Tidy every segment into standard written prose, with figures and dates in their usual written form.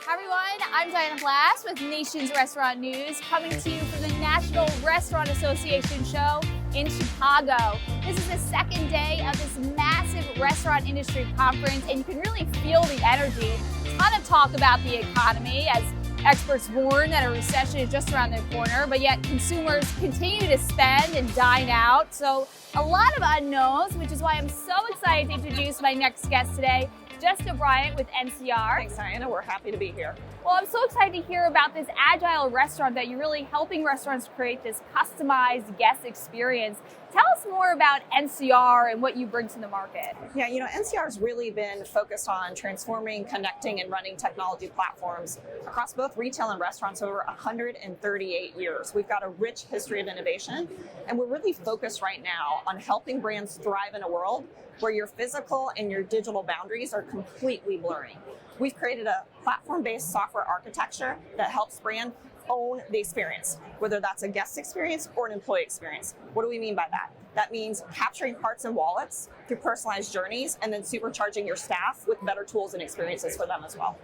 Hi everyone, I'm Diana Blass with Nation's Restaurant News, coming to you from the National Restaurant Association show in Chicago. This is the second day of this massive restaurant industry conference, and you can really feel the energy. A ton of talk about the economy as experts warn that a recession is just around the corner, but yet consumers continue to spend and dine out. So a lot of unknowns, which is why I'm so excited to introduce my next guest today, Jessica Bryant with NCR. Thanks, Diana. We're happy to be here. Well, I'm so excited to hear about this agile restaurant that you're really helping restaurants create this customized guest experience. Tell us more about NCR and what you bring to the market. Yeah, NCR has really been focused on transforming, connecting, and running technology platforms across both retail and restaurants over 138 years. We've got a rich history of innovation, and we're really focused right now on helping brands thrive in a world where your physical and your digital boundaries are completely blurring. We've created a platform-based software architecture that helps brands own the experience, whether that's a guest experience or an employee experience. What do we mean by that? That means capturing hearts and wallets through personalized journeys and then supercharging your staff with better tools and experiences for them as well.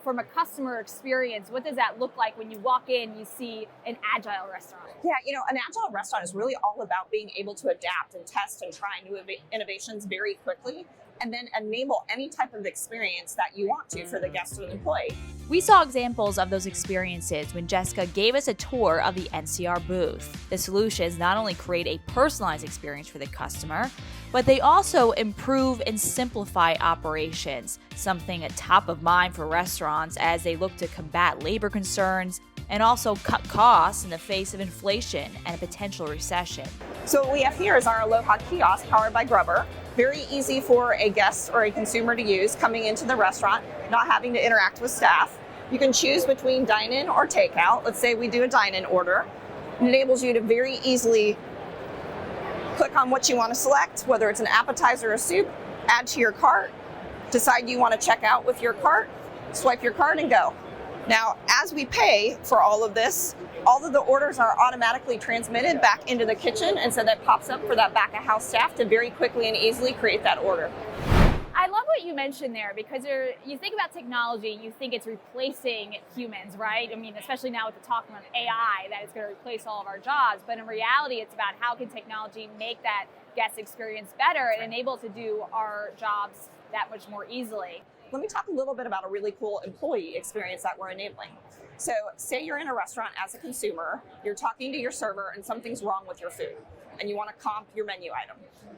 From a customer experience, what does that look like when you walk in, you see an agile restaurant? Yeah, an agile restaurant is really all about being able to adapt and test and try new innovations very quickly, and then enable any type of experience that you want to for the guest or the employee. We saw examples of those experiences when Jessica gave us a tour of the NCR booth. The solutions not only create a personalized experience for the customer, but they also improve and simplify operations, something at top of mind for restaurants as they look to combat labor concerns and also cut costs in the face of inflation and a potential recession. So what we have here is our Aloha kiosk powered by Grubber. Very easy for a guest or a consumer to use coming into the restaurant, not having to interact with staff. You can choose between dine-in or takeout. Let's say we do a dine-in order. It enables you to very easily click on what you want to select, whether it's an appetizer or soup, add to your cart, decide you want to check out with your cart, swipe your card and go. Now, as we pay for all of this, all of the orders are automatically transmitted back into the kitchen, and so that pops up for that back of house staff to very quickly and easily create that order. I love what you mentioned there, because you think about technology, you think it's replacing humans, right? I mean, especially now with the talk about AI, that it's going to replace all of our jobs. But in reality, it's about how can technology make that guest experience better and enable us to do our jobs that much more easily. Let me talk a little bit about a really cool employee experience that we're enabling. So say you're in a restaurant as a consumer, you're talking to your server and something's wrong with your food and you want to comp your menu item.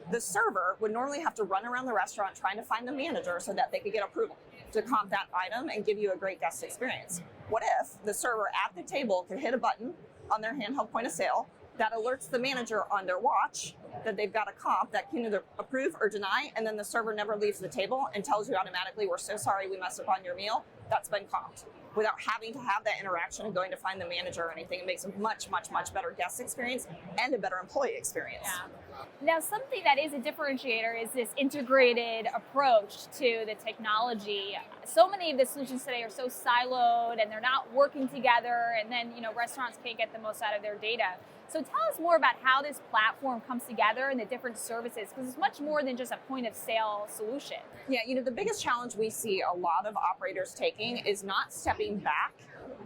The server would normally have to run around the restaurant trying to find the manager so that they could get approval to comp that item and give you a great guest experience. What if the server at the table could hit a button on their handheld point of sale that alerts the manager on their watch that they've got a comp that can either approve or deny, and then the server never leaves the table and tells you automatically, we're so sorry we messed up on your meal, that's been comped. Without having to have that interaction and going to find the manager or anything, it makes a much, much, much better guest experience and a better employee experience. Yeah. Now, something that is a differentiator is this integrated approach to the technology. So many of the solutions today are so siloed and they're not working together, and then restaurants can't get the most out of their data. So tell us more about how this platform comes together and the different services, because it's much more than just a point of sale solution. Yeah, the biggest challenge we see a lot of operators taking is not stepping back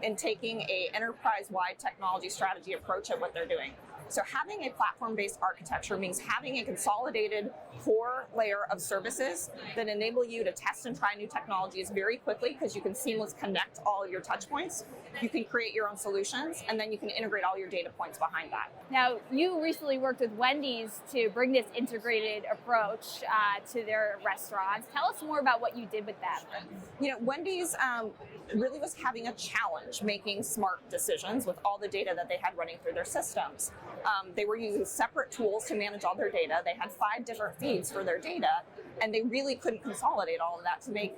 and taking an enterprise-wide technology strategy approach at what they're doing. So having a platform-based architecture means having a consolidated core layer of services that enable you to test and try new technologies very quickly, because you can seamlessly connect all of your touch points. You can create your own solutions, and then you can integrate all your data points behind that. Now, you recently worked with Wendys to bring this integrated approach to their restaurants. Tell us more about what you did with them. Wendys really was having a challenge making smart decisions with all the data that they had running through their systems. They were using separate tools to manage all their data. They had 5 different feeds for their data, and they really couldn't consolidate all of that to make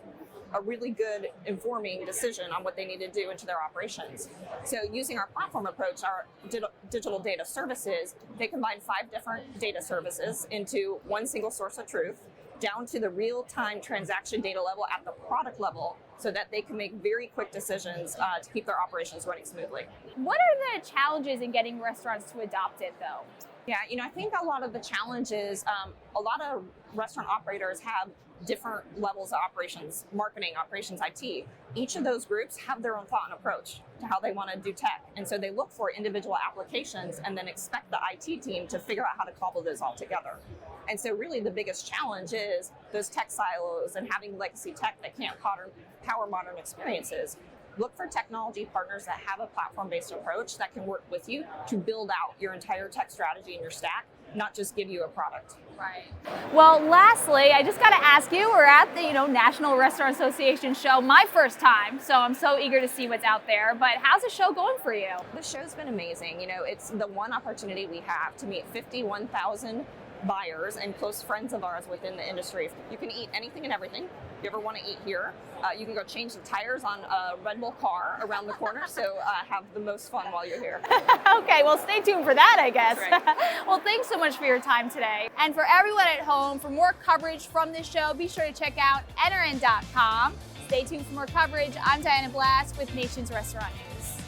a really good informing decision on what they need to do into their operations. So using our platform approach, our digital data services, they combine 5 different data services into one single source of truth, down to the real-time transaction data level at the product level, so that they can make very quick decisions to keep their operations running smoothly. What are the challenges in getting restaurants to adopt it, though? Yeah, I think a lot of the challenges, a lot of restaurant operators have different levels of operations, marketing, operations, IT. Each of those groups have their own thought and approach to how they want to do tech. And so they look for individual applications and then expect the IT team to figure out how to cobble those all together. And so really the biggest challenge is those tech silos and having legacy tech that can't power modern experiences. Look for technology partners that have a platform-based approach that can work with you to build out your entire tech strategy and your stack, not just give you a product. Right. Well, lastly, I just got to ask you, we're at the National Restaurant Association show, my first time, so I'm so eager to see what's out there. But how's the show going for you? The show's been amazing. It's the one opportunity we have to meet 51,000 buyers and close friends of ours within the industry. You can eat anything and everything. If you ever want to eat here, you can go change the tires on a Red Bull car around the corner, so have the most fun while you're here. Okay, well, stay tuned for that, I guess. Right. Well, thanks so much for your time today. And for everyone at home, for more coverage from this show, be sure to check out nrn.com. Stay tuned for more coverage. I'm Diana Blass with Nation's Restaurant News.